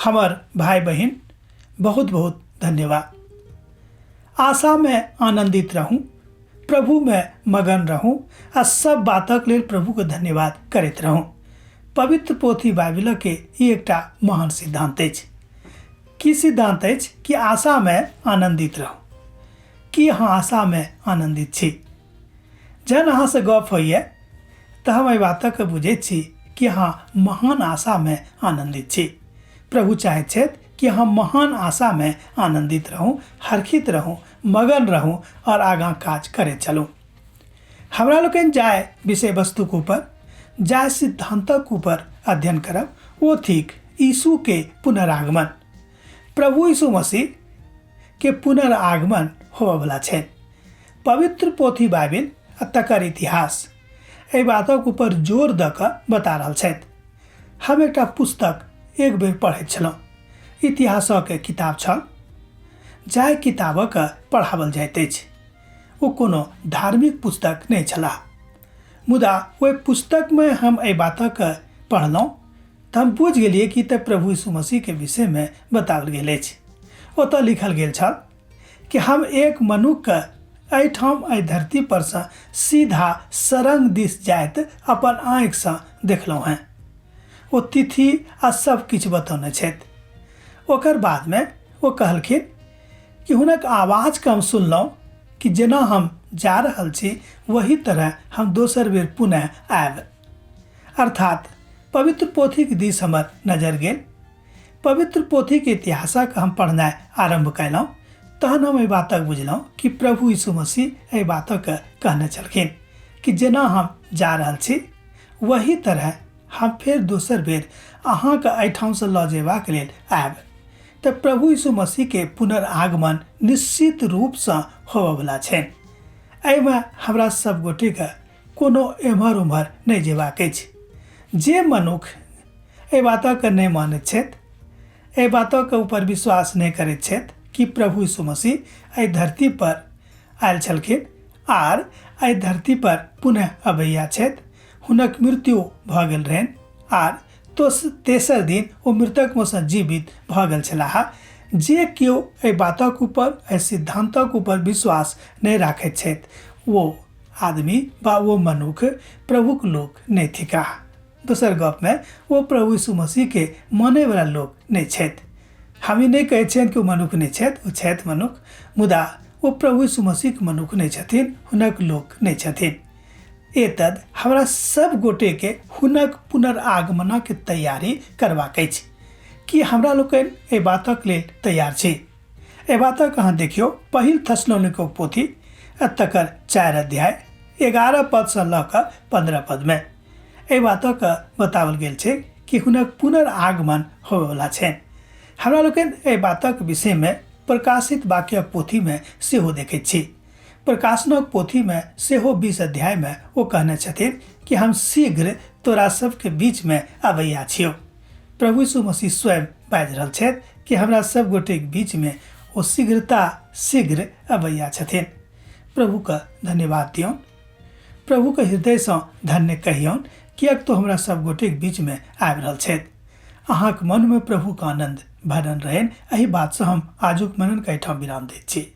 हमर भाई बहन बहुत बहुत धन्यवाद। आशा में आनंदित रहूं, प्रभु में मगन रहूं आ सब बातक लेल प्रभु के धन्यवाद करैत रहूं। पवित्र पोथी बाइबल के ई एकटा महान सिद्धांत अछि। की सिद्धांत अछि कि आशा में आनंदित रहूं। कि अहाँ आशा में आनंदित छी? जहन अहाँ से गप होइए तऽ हम एहि बातक बुझैत छी कि अहाँ महान आशा में आनंदित छी। प्रभु चाहैत छथि कि हम महान आशा में आनंदित रहूं, हर्षित रहूं, मगन रहूं और आगाँ काज करैत चलूं। हमरा लोकनि जाय विषय वस्तुक ऊपर, जाय सिद्धांतक ऊपर अध्ययन करब ओ थिक यीशु के पुनरागमन। प्रभु यीशु मसीह के पुनरागमन होबयवला छनि। पवित्र पोथी बाइबिल आ तकर इतिहास एहि बातक ऊपर जोर दऽ कऽ बता रहल छथि। हम एकटा पुस्तक एक बेर पढ़ैत छलहुँ। इतिहासक किताब छल। जाहि किताबक पढ़ाओल जाइत अछि ओ कोनो धार्मिक पुस्तक नहि छलाह। मुदा ओहि पुस्तकमे हम एहि बातक पढ़लहुँ तऽ हम बुझि गेलियै कि तऽ प्रभु यीशु मसीह के विषय में बताओल गेल अछि। ओतऽ लिखल गेल छल कि हम एक मनुष्य एहिठाम एहि धरती पर से सीधा सरंग दिस जाइत अपन आँखि से देखलहुँ हैं। ओ तिथि आ सब किछु बतौने छथि। ओकर बाद में ओ कहलखिन कि हुनक आवाज के हम सुनलहुँ कि जेना हम जा रहल छी वही तरह हम दोसर बेर पुनः आयब। अर्थात पवित्र पोथी के दिस हमर नजर गेल। पवित्र पोथी के इतिहासक हम पढ़नाइ आरंभ कयलहुँ तहन हम एहि बातक बुझलहुँ कि प्रभु यीशु मसीह एहि बातक कहने छलखिन कि जेना हम जा रहल छी वही तरह हम फेर दोसर बेर अहाँके एहिठाम से लऽ जेबाक लेल आयब। तऽ प्रभु यीशु मसीह के पुनरागमन निश्चित रूप से होबयवला छनि। एहिमे हमरा सब गोटे के कोनो एम्हर उम्हर नहि जेबाक अछि। जे मनुख एहि बातक नहि मानैत छथि, एहि बातक ऊपर विश्वास नहि करैत छथि कि प्रभु यीशु मसीह एहि धरती पर आयल छलखिन आर एहि धरती पर पुनः अबैया छथि, हुनक मृत्यु भऽ गेल रहनि आर तो तेसर दिन ओ मृतक में से जीवित भऽ गेल छलाह। जे केओ एहि बातक ऊपर, एहि सिद्धांतक ऊपर विश्वास नहि राखैत छथि वो आदमी बा वो मनुख प्रभुक लोक नहि थिकाह। दोसर गप में वो प्रभु यीशु मसीह के माने वाला लोक नहीं छथि। हम ई नहीं कहै छियनि कि वो मनुख नहीं छथि, वो छथि मनुख, मुदा वो प्रभु यीशु मसीह के मनुख नहीं छथिन, हुनक लोक नहीं छथिन। एतद हमरा सब गोटे के हुनक पुनरागमनक तैयारी करबाक अछि। कि हमरा लोकनि एहि बातक लेल तैयार छी? एहि बातक अहाँ देखियौ पहिल थेसलोनिके पोथी तकर 4 अध्याय 11 पद से लऽ कऽ 15 पद में एहि बातक बताओल गेल छै कि हुनक पुनरागमन होबयवला छनि। हमरा लोकनि एहि बातक विषय में प्रकाशित वाक्य पोथी में सेहो देखैत छी। प्रकाशनक पोथी में सेहो 20 अध्याय में वो कहने छथिन कि हम शीघ्र तोरा सबके बीच में अबैया छियौ। प्रभु यीशु मसीह स्वयं बाजि रहल छथि कि हमरा सब गोटे के बीच में वो शीघ्र अबैया छथिन। प्रभु का धन्यवाद दियौन, प्रभु के हृदय से धन्य कहियौन किएक तो हमरा सब गोटे के बीच में आबि रहल छथि। अहाँक मन में प्रभु का आनंद भरल रहनि। एहि बात से हम आजुक मनन के एहिठाम विराम दैत छी।